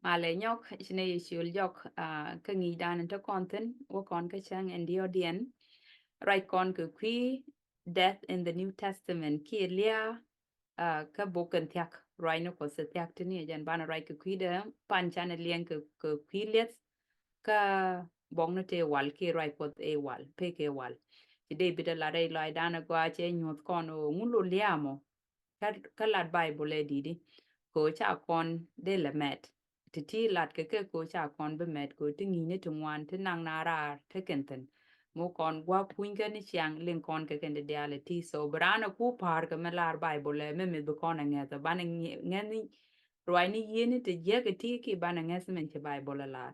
Male nyok chine yishul jok ka ngi dan to content wo kon ka chang and the audience right kon ku qui death in the New Testament ki lia ka boken tiak right no ko se tiak tini jan bana right ku qui de pan chan lien ku qui let ka bong no te wal ki right pot e wal pe ke wal ti de bita la dai lai dana gwa che nyot kon o ngulo liamo ka lat bible e didi ko cha kon de la met ti ti lat ke ko cha kon be met ko ti ngi ne tungwan ti nang na ra te kenten mo kon gwa kuin ga ni chiang len kon ke kende diale ti so brana ku par ka me lar bible me me be kon nga ta ban ngeni roi ni yene te je ke ti ki ban nges men che bible la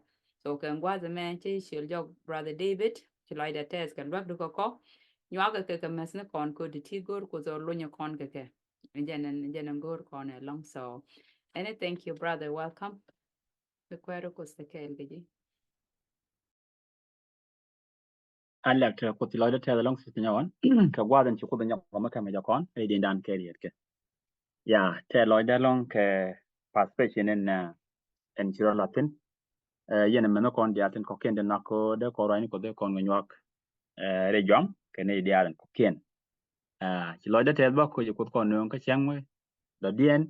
so kan gwa the man che shil jog brother david ti lai da tes kan wak du ko nywa ke mes ne kon ko ti gor ko zo lo nya kon ke Janan Gor Corner long so. And thank you, brother. Welcome. The Quero Costa Kelgi. An lek te ko ti lo de te long si nyawan ka gwa den ko den ko ma ka me jakon e din dan ke riet ke ya te lo de long ke participation en chiro latin yene me no kon dia ten ko ken de na ko de ko ran ko de kon nyak re jom ke ne dia ko ken ti lo de te ba ko ko kon no ka chang we do dien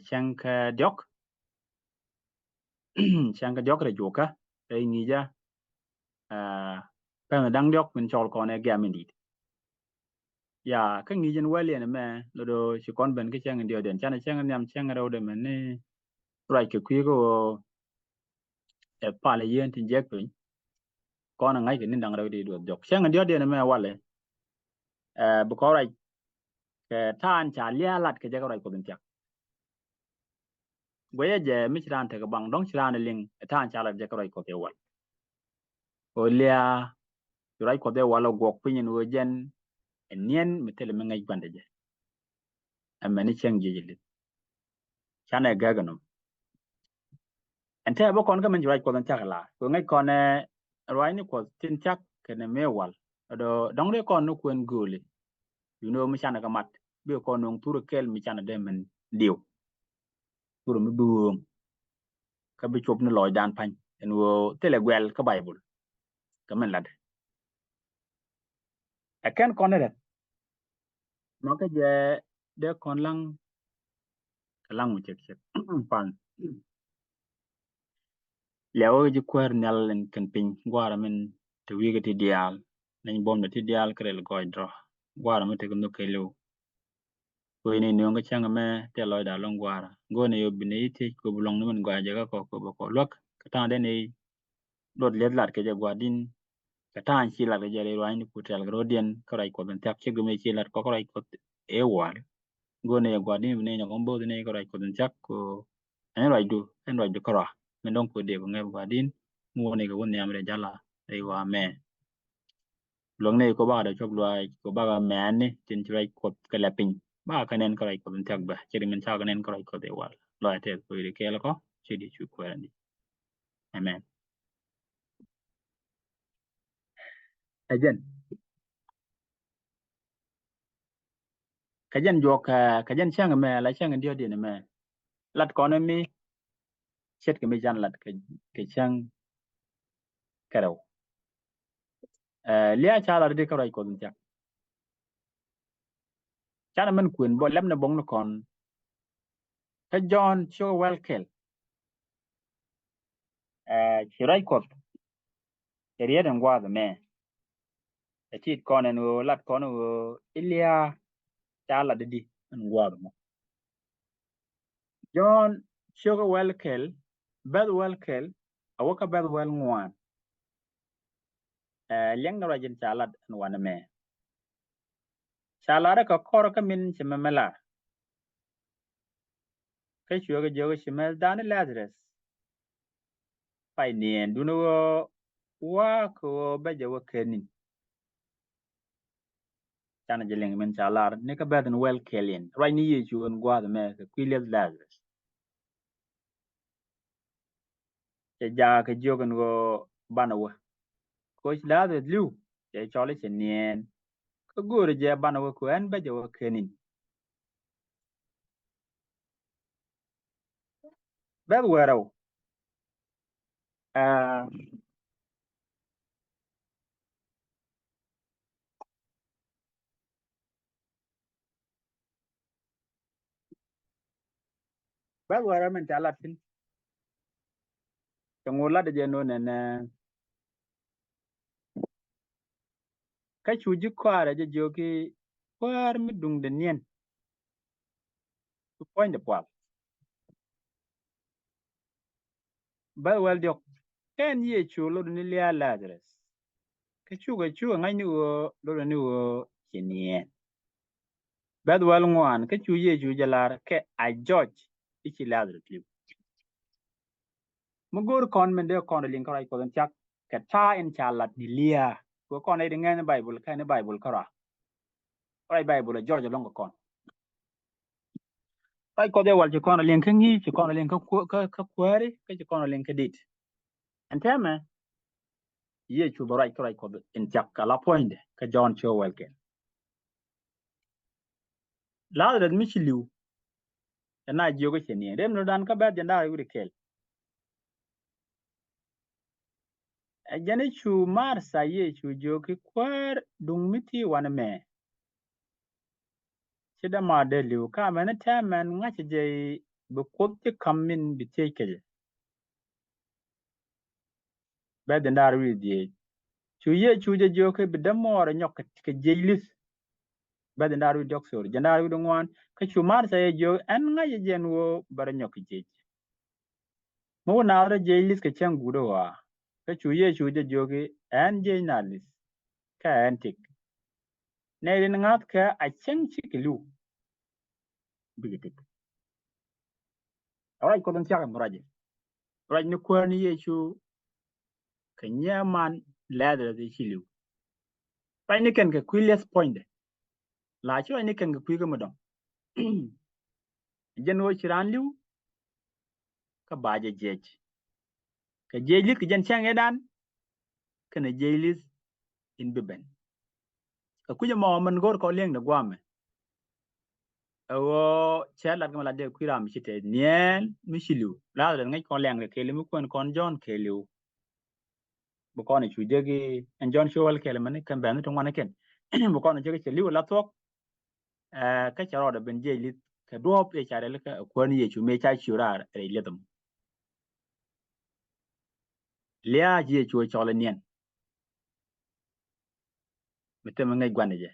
chang ka diok chang ka diok re ju ka e ni ja pa dang diok min chol kon e ga min dit ya ka ngi jen wali ne me lo do chi kon ben ke chang ndio den chan chang nyam chang ro de me ne rai ke kwi ko e pa le yen tin jek pin kon ngai ke nin dang ro di do jok chang ndio de ne me wale bu ko rai ke tan cha lia lat ke je ko rai ko den chak goye je mi chran te bang dong chran ling tan cha lat je ko rai ko te wal o lia rai ko de wala gok pin wo jen nien mi tele me ngai bande je amani chang je je chan e gaganum ente bo kon ka men rai ko den chak la ko ngai kon e rai ni ko tin chak ke ne me wal do dong le kon no kwen gole mi chan ka mat bi ko no turu kel mi chan de men diu turu mi buum ka bi chop ni loy dan pan en wo tele gwel ka bible ka men lad aken kon ne no ka je de kon lang mu chek chek pan lewo ji kwer nel en kan pin gwara men te wi ti dial nen bom ti dial krel goy dro gwara me te no kelo ko ni no nga changa me te loy da long gwara go ne yo bine ite ko bulong no men gwa je ka ko lok ka ta de ne dot let lat ke je gwa din ka ta chi la je le rai ni ku tel grodien ko rai ko ben tak che go me chi lat ko rai ko e war go ne gwa din ne no gombo ne ko rai ko ben tak ko en rai du ko ra men don ko de ko ngai gwa din mu ne ko won yam re jala ai wa me long ne ko ba da chok lwai ko ba ga me ne tin rai ko ka la pin ba ka nen ko rai ko ben tak ba che men cha ka nen ko rai ko de wal lo te ko ri ke la ko che di chu ko ni amen ajen kajen jok kajen chang me la chang dio di ne me lat ko ne mi chet ke mi jan lat ke chang karaw lia cha la de ko rai ko ben tak cha na men kun bo lem na bong no kon ka John show well kel chi rai ko ke rie den gwa me e chit kon en lat kon ilia cha la de di en gwa mo John show well kel bad well kel awoka bad well ngwan liang na rajin cha la en wan me cha la ka kor ka min chi me mela ka chuo ga jo chi me dan Lazarus pai nien duno wa ko ba jo kenin chana jeleng men chalar ne ka baden well kelin right ni ye chu on gwa me ka kwilias Lazarus che ja ka jogan go banawa ko Lazarus lu che chole che nien ka gore je banawa ko an ba jo kenin That were uh that were men talatin. Tangula de jeno nene ka chuji kwara je joki kwar mi dung de nien to point the pop. But well dok ken ye chulo ni lia Lazarus. Ka chu ngai ni wo lo ni wo chinien. But well ngwan ka chu ye chu jalar ke a George ichi Lazarus liu. Mugur kon men de kon lin karai ko chak ka ta en chalat ni lia. Ko kon ai dengan Bible ka ni Bible kara. Ai Bible George long ko kon. Ai ko de wal ci kon lin ka ngi ci kon lin ka kwari ka ci kon lin ka dit. Entame ye chu barai karai ko en chak ka la point ka John cho welken. La da mi ci liu. Na jogo ci ni dem no dan ka ba janda wuri kel. Jane chu marsa ye chu joki kwar dung miti wana me. Chida ma de liu ka mena tamen ngachi je bu kopti kamin bi teke. Ba janda wuri die. Chu ye chu je joki bi damora nyok ka jeilis. Ba janda wuri doksor. Janda wuri ngwan ka chu marsa ye jo en ngachi jen wo bara nyok jej. Mo na ra jeilis ka chen gudo wa. Ka chu ye chu je joki en je nalis. Ka en tik. Ne rin ngat ka a chen chikilu. Bigitik. Alright, ko don tiaga muraje. Right ni kwani ye chu kanyaman ladder de chilu. Right ni kan ka quiles point. La chu ni kan ka kwiga madam. Jen wo chiran liu ka baje jej. Ka jejlis ka jen chang edan kana jejlis in biben. Ka kuja ma man gor ko leng na gwame. Awo chalat ngala de kwira mi chite nien mi chilu. La da ngai ko leng ke kele mi kon John kelu. Bukon chu jegi en John Showal kele man kan ban to ngwana ken. Bukon jegi cheliu la tok ka charo da ben jejlis ka duop e chare ka kwani ye chu me cha churar re ledum. Lia je chu chola nien. Mitem ngai gwane je.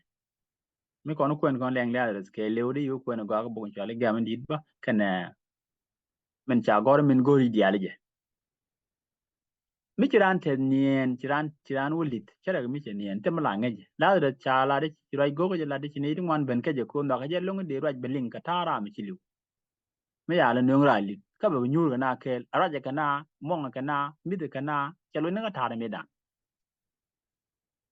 Mi kono kon leng la da ke lewdi yu kon ga ga bukon chola gamen dit ba kana men cha gor min gori diale je. Mi chiran te nien chiran wulit chara mi che nien tem la ngeje la da cha la de chirai go ga la de chini ngwan ben ke je ko ndo ga je long de raj belin ka tara mi chilu mi ya la nung ra lit ka ba nyur ga na kel araje ka na mong ka na mi de ka na chalo ne ga tara mi da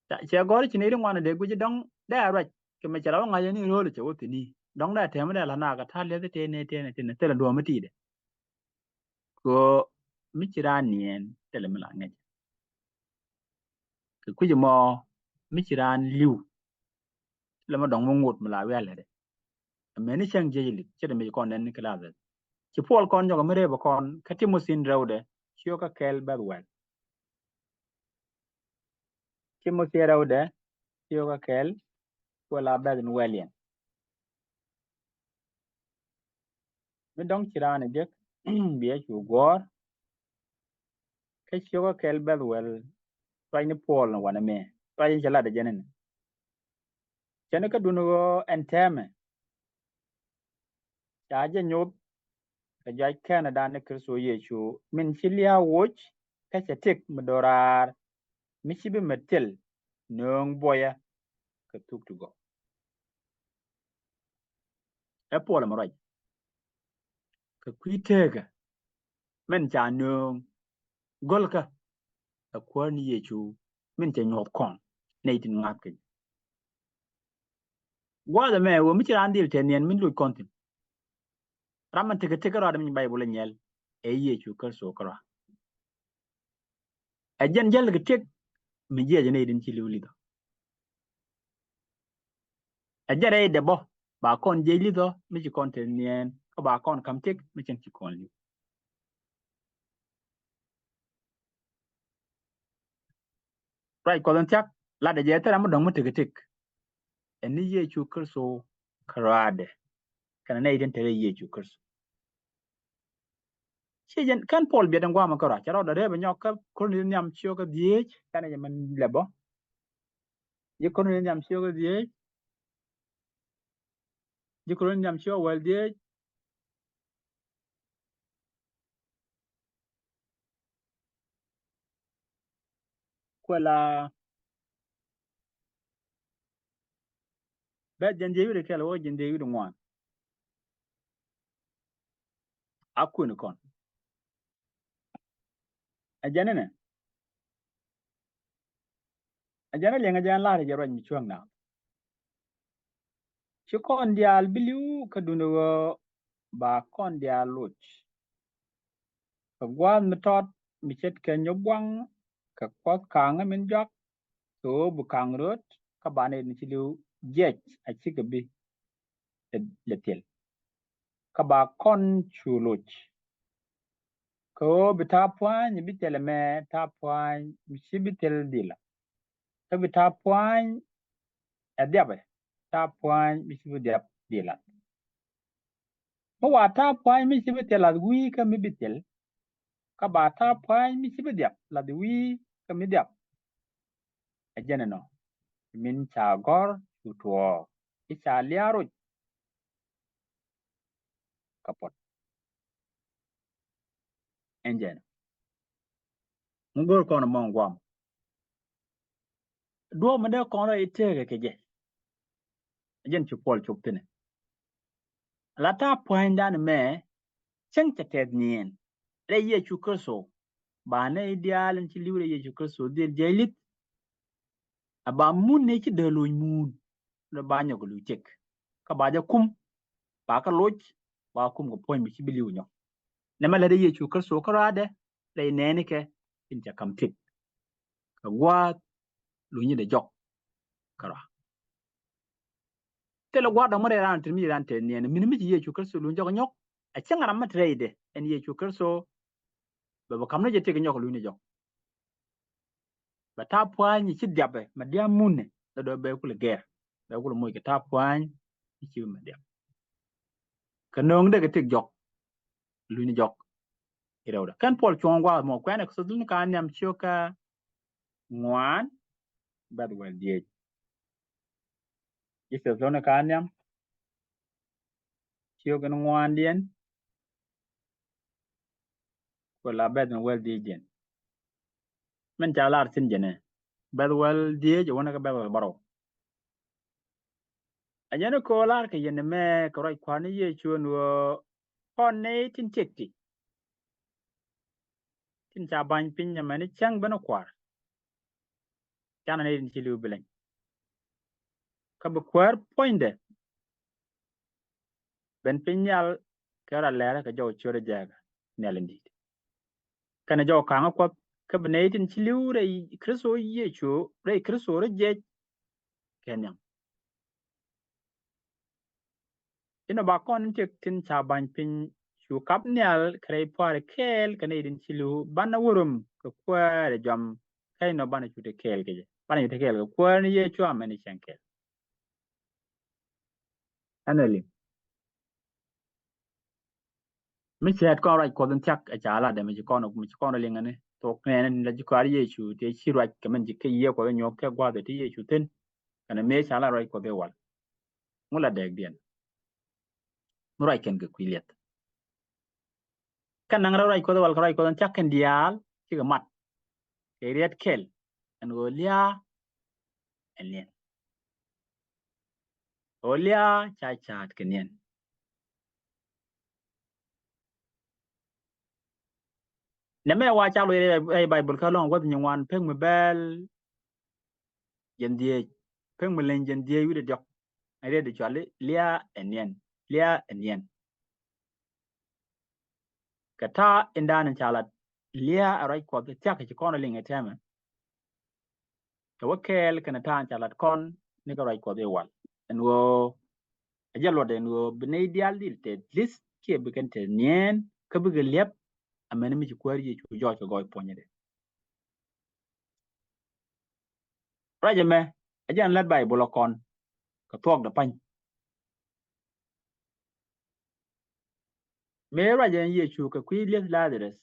ta che gor chini ngwan de gu je dong da raj ke me chara nga je ni ro le che wote ni dong da te me da la na ga ta le te ne te la do mi ti de ko mi chiran nien te le mi la ngeje ke kuje mo mi chiran liu lama dong mo ngot mala wele de me ni chang jeli che de me kon nen kala de ci pol kon jogo mere ba kon kati mo sin rewde ci ka kel badwel ci mo si rewde ci ka kel wala badin welien mi dong cirane de biye ci gor ke ci ka kel badwel fay ni pol na wana me fay jala de jenen jene ka dunu enteme ta je nyop ka jai Canada ne kirso yechu min chilia woch ka chatik mdorar michibi metil nong boya ka tuk to go e pola marai ka kwitega men cha nong golka ka kwani yechu min cha nyop kon neitin ngap ke wada me wo michi andil tenien min lu kontin raman tika tika rada min bible nyel e yechu kirso kara a jen jel ga tek mi je ne din chi liwli do a jere de bo ba kon je lido mi chi kontin nien ko ba kon kam tek mi chen chi kon li right ko dan tak la da je tara mu don mu tigitik eni ye chu kirso karade kana ne idan tare ye chu kirso shi jen kan pol bi dan gwa ma kara charo da rebe nyoka ko ni nyam chio ka die kana je man lebo ye ko ni nyam chio ka die je ko ni nyam chio wel die ko la ba jen je wi ke lo jen je wi ngwan akun kon ajane le ngajan la je ro ni chuang na chi kon dial biliu ka duno ba kon dial luch ka gwan mi tot mi chet ke nyobwang ka kwat kang min jok so bu kang rot ka bane ni chi liu jet a chi ka bi le tel ka ba kon chu luch ko bi ta pwan ni bi tel me ta pwan mi chi bi tel dila ka bi ta pwan a diabe ta pwan mi chi bi diap dila mo wa ta pwan mi chi bi tel a wi ka mi bi tel ka ba ta pwan mi chi bi diap la di wi ka mi diap a jene no min cha gor chu tuo cha liaro kapot enjen ngor kono mon gwam do mo de kono itege ke je jen chu pol chuk tine la ta pwan dan me chen cha ted nien re ye chu kurso ba ne ideal chi liure ye chu kurso del jelit aba mun ne chi de lo mun le ba nyo lu chek ka ba ja kum ba ka loch ba kum ko pon mi chi biliu nyo ne ma le ye chu kurso ko rade le ne ne ke in cha kam tik ka gwa lu ni de jok kara te lo gwa da mo re ran tri mi ran te ne min mi ye chu kurso lu jok nyok a chen ram ma trade en ye chu kurso ba kam ne je te nyok lu ni jok ba ta pwan ni chi diabe ma dia mun ne do be ku le ger be ku mo ke ta pwan ni chi ma dia ka nong de ke tik jok lu ni jok irewda kan pol chon gwa mo kwane so dun ka nyam choka ngwan bad wel die ise zona ka nyam choka ngwan dien ko la bad wel die jen men cha lar tin jene bad wel die je wona ka bad wel baro ajana ko lar ke yene me ko roi kwani ye chuon wo kon ne tin chekti tin cha ban pin nyama ni chang bana kwar chana ne tin chilu bilen ka bu kwar poinde ben pinyal kara lera ka jo chore jaga nelendi kana jo kanga kwa ka benetin chiliu re kristo ye chu re kristo re je kenyang ino ba kon tek tin cha ban pin chu kap nyal kre par kel kana idin chilu bana wurum ka kwa re jam kai no bana chu te kel ke bana chu te kel ka kwa ni ye chu amani chenkel anali mi chet ko ra ko den tak a cha la de mi ko no mi ko no lingane to ne la ji kwa ye chu te chi ra ka man ji ke ye ko nyo ke gwa de ti ye chu ten kana me cha la ra ko de wal mula deg dien nurai ken ke kwiliet kan nang rai ko de wal rai ko dan chakken dial ti ga mat ke riet kel an golia enien olia cha chat kenien ne me wa cha lo ai bible ka long wa ni wan peng me bel yen die peng me len yen die wi de jok ai de chale lia enien kata indan chalat lia rai ko de chak ki kono linga tema to wakel kana ta chalat kon ni ko rai ko de wal en wo ajal wade no bene ideal dil te list ke bikan te nien ka biga lep amene mi kwari ye chu jo go ponye de raja me ajan lad bai bolokon ka tuok da pany me raja ye chu ka kwi les Lazarus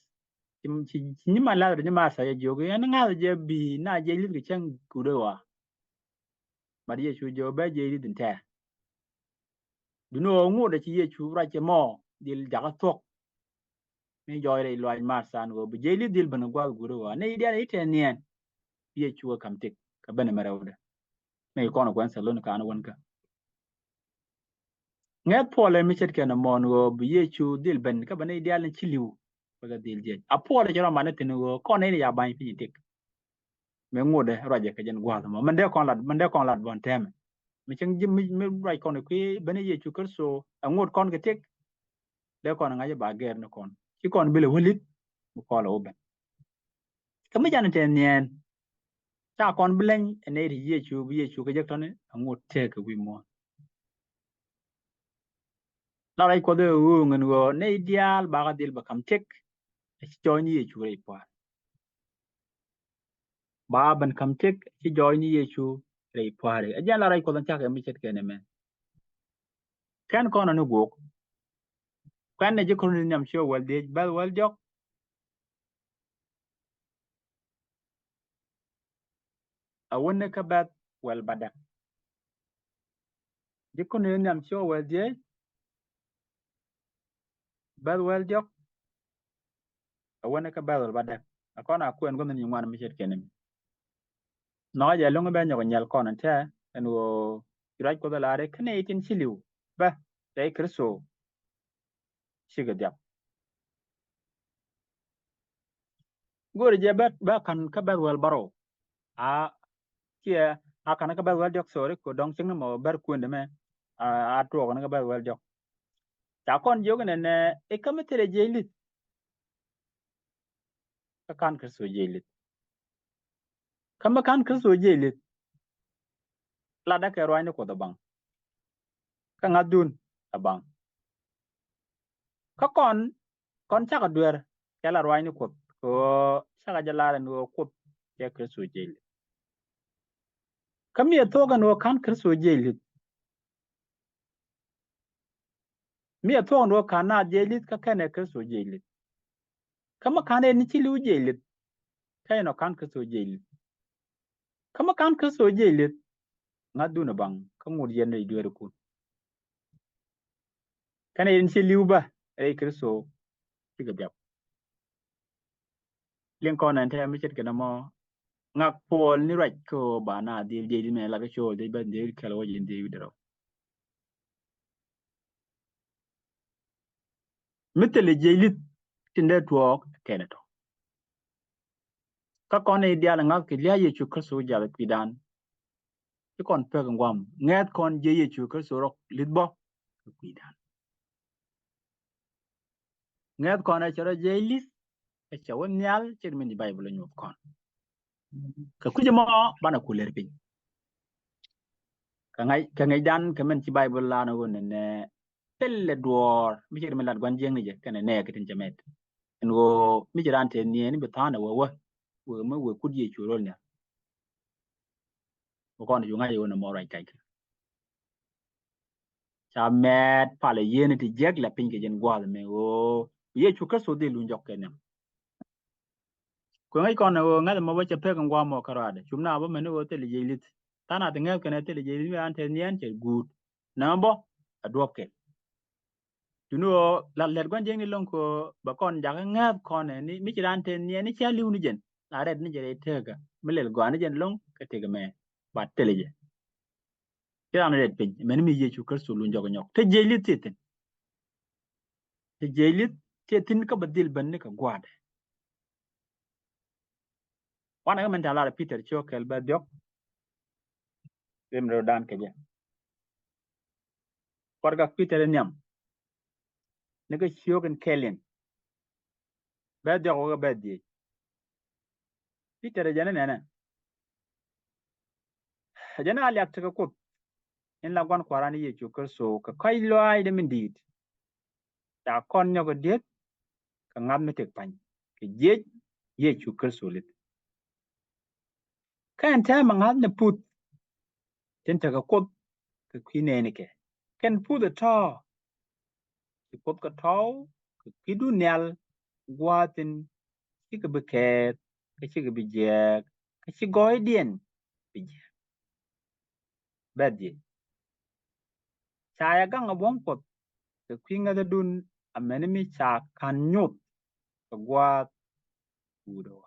ni ma Lazarus ni ma sa ye jogo ya nga je bi na je lit ke chang kurewa ma ye chu jo ba je lit nta duno ngu da chi ye chu raja mo dil jaga tuok ni joy re loy ma san go bi je lit dil ban gwa kurewa ne idia ite nien ye chu kam tik ka bane marawda me kono kwan salon ka an wonka nget pole mi chet kana mon go bi ye chu dil ban ka bane idia len chiliu baga dil je a pole jara mane tin go kono ne ya ban fi tik me ngode raja ka jen gwa ma mande kon lat bon teme mi chang jim mi rai kon ku bane ye chu kerso a ngod kon ke tek de kon ngaje ba ger no kon ci kon bile wolit bu ko la oben kama jan te nien ta kon blen ene ri ye chu bi ye chu ke jek tone a ngod te ke wi mo la rai ko de u ngen go ne ideal ba ga dil ba kam tek ci joni ye chu rai pa ba ban kam tek ci joni ye chu rai pa re ajan la rai ko dan ta ke mi chet ke ne men kan kon no go kan ne je kon ni am show wal de bal wal jok a wonne ka bat wal badak je kon ni am show wal de bal wal jok a wonne ka bat wal badak a kon a kuen go ni ngwan mi chet ke ne no ja lungo be nyogo nyal kon ante en wo raj ko da lare kane itin chiliu ba dai kristo shiga dia gor je ba kan ka ba wal baro a kia a kan ka ba wal jok sore ko dong sing mo bar kunde me a to kan ka ba wal jok ta kon jogo ne e kamitere jelit ka kan kristo jelit kama kan kristo jelit la da ka rwani ko da bang ka ngadun abang ka kon chaka dwer kala rwani ko chaka jalare no ko ke kristo jelit kam ye toga no kan kristo jelit mi ye toga no kan na jelit ka kane kristo jelit kama kan ni chilu jelit kai no kan kristo jelit kama kan kristo jelit ngadu na bang ka ngur yen ni dwer ku kane ni chilu ba ai kristo tiga jap len ko nan ta mi chet kana mo ngak pol ni raj ko ba na dil jelit me la ka show de ba de kala wajin de widaro mitele jelit tinde tuok kene to ka kon ne dia ngak ki lia ye chu kristo jala pidan ti kon pe ngwam nget kon je ye chu kristo rok litbo pidan nget kon a chara je lis ka chawon nyal cher min bible nyu kon ka kuje mo bana kuler pin ka ngai dan ka men ci bible la na won ne telle dor mi cher min lat gwan jeng ni je kana ne ka tin jamet en wo mi jiran te ni ni betana wo mo wo kudye chu rol nya ko kon yu ngai yo na mo rai kai cha met pale yene ti jeg la pin ke jen gwal me o ye chu ka so de lu njok ke nem ko ngai kon o ngal mo ba che pe kan gwa mo karade chumna ba me no te le jelit tana te ngel kene te le jelit me an te nien che gut na bo adwok ke tu no la let gwan jeng ni lon ko ba kon ja ngab kon ni mi chiran te nien ni cha liu ni jen la red ni jere te ga me le gwa ni jen long ka te ga me ba te le je chiran red pin me mi ye chu ka so lu njok nyok te jelit te jelit te tin ka badil ban ni ka gwade wana ga men ta la Peter chokel ba diok rem ro dan ke je por ga Peter nyam ne ga chogen kelen ba diok ga ba di Peter jana ne jana ali ak ta ko in la gon kwarani ye choker so ka kai loai de min dit ta kon nyogo dit ka ngam me tek pan ke je ye choker so lit kan ta mangat na put tin ta ka kot ka kwi ne ne ke kan put the to ki pot ka to ki du nyal gwatin ki ka beket ka ki bi jek ka ki goy dien bi jek badye cha ya gang a bon pot ka kwi nga da dun a meni mi cha kan nyut ka gwat udo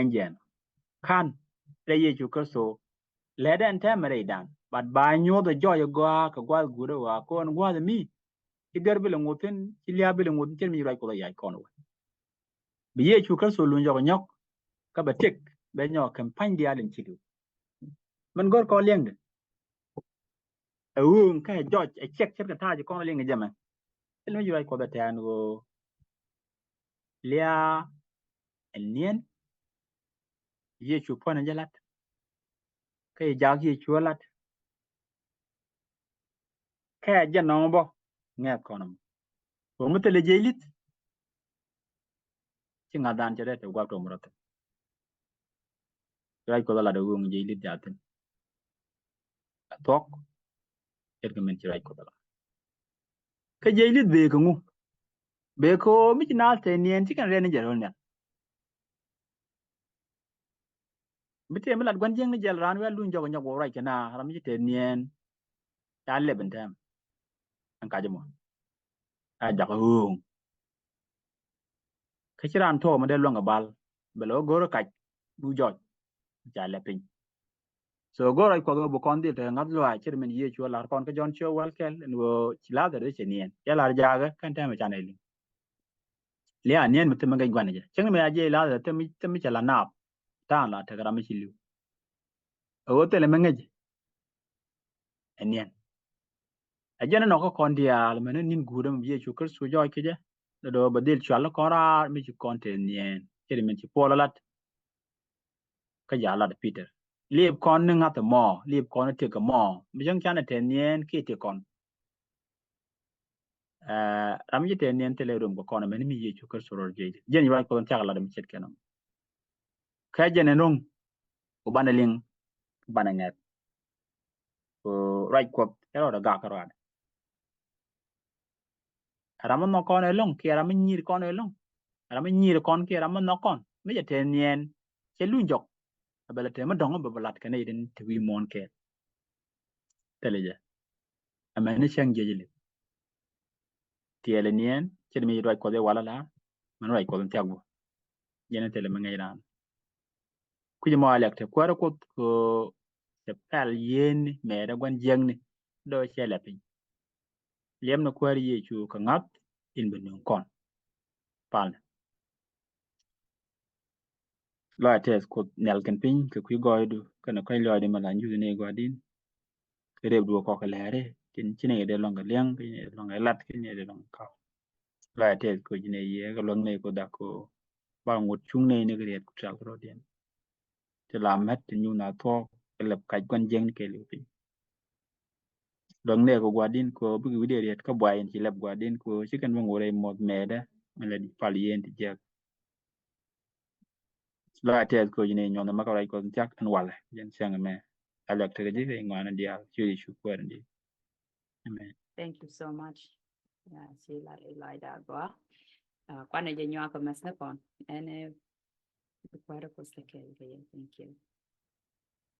enjen kan da ye chu ka so leden ta mere dan but ba nyu da joy gwa ka gwat gudo wa kon gwa da mi ki garbi le ngotin ki liya bi le ngotin chen mi rai ko ya kon wa bi ye chu ka so lun jo nyok ka ba tek be nyo campaign dia len chilu man gor ko leng de ka joj a check ka ta ji ko leng jama chen mi rai ko da tan go liya nien ye chu pon jalat ka ja ye chu lat ka ja no bo nge konom ko mutele jelit ci ngadan ci rete gwa to murata rai ko la da wong jelit jaten tok et men ci rai ko la ka jelit be ko ngu be ko mi ci na te nien ci kan rene jero ne mi te mi lat gwan jeng ni jel ran wel dun jogo nyogo rai kana ram ci te nien ta le ben tam an ka jamo a ja ko hung ka ci ran to ma de lo nga bal be lo goro ka bu joj ja le pin so goro ko go bu kon di te ngat lo a ci men ye chu lar kon ka jon chu wal kel no ci la de ci nien ya lar ja ga kan ta ma cha ne li le a nien mi te ma ga gwan ja cheng me a je la de te mi cha la na ta la te ga mi ci lu o te le mengeje enien ajana no ko kon dia le men nin gudam ye chu kar su joy ke je do badil chu ala kora mi chu konten nien ke men chi pola lat ka ja la de peter lieb kon nga te mo lieb kon te ka mo mi jang chan te nien ki te kon ram ji te nien te le rum ko kon men mi ye chu kar su ro je jen yi ko ta la de mi chet kenam ka jene nung ko banaling bananget ko right ko ero da ga ka ran ram no kon e long ki ram nyir kon e long ram nyir kon ki ram no kon mi je te nien che lu jok abela te ma dong ba balat kane den te wi mon ke teleje amene chang jejele tiele nien che mi roi ko de wala la man roi ko den tiago yene tele ma ngairan ku je mo alek te kwara ko te pal yen me da gwan jeng ni do che la pin lem no kwari ye chu ka ngat in ben kon pal lo tes ko nel ken pin ke ku goidu kana kai lo de mala nyu ne gwadin reb du ko ka lere tin chine de longa leng ke longa lat ke ne de longa ka la te ko jine ye ga long ne ko da ko ba ngut chung ne ne gret ku tra ko den te la met nyu na to ke lep ka gwan jeng ke lu pi long ne ko gwadin ko bu wi de ret ka bwa en ti lep gwadin ko chi kan mo ngore mod me da mala di pal yen ti je la te ko jine nyon na ma ka ko jak an wala yen sang me alak te ji ke ngwana dia chu chu ko ndi amen. Thank you so much. Yeah, she like that go. Kwana je nyoa ko mas na kon. Ene kwara ko se ke. Thank you.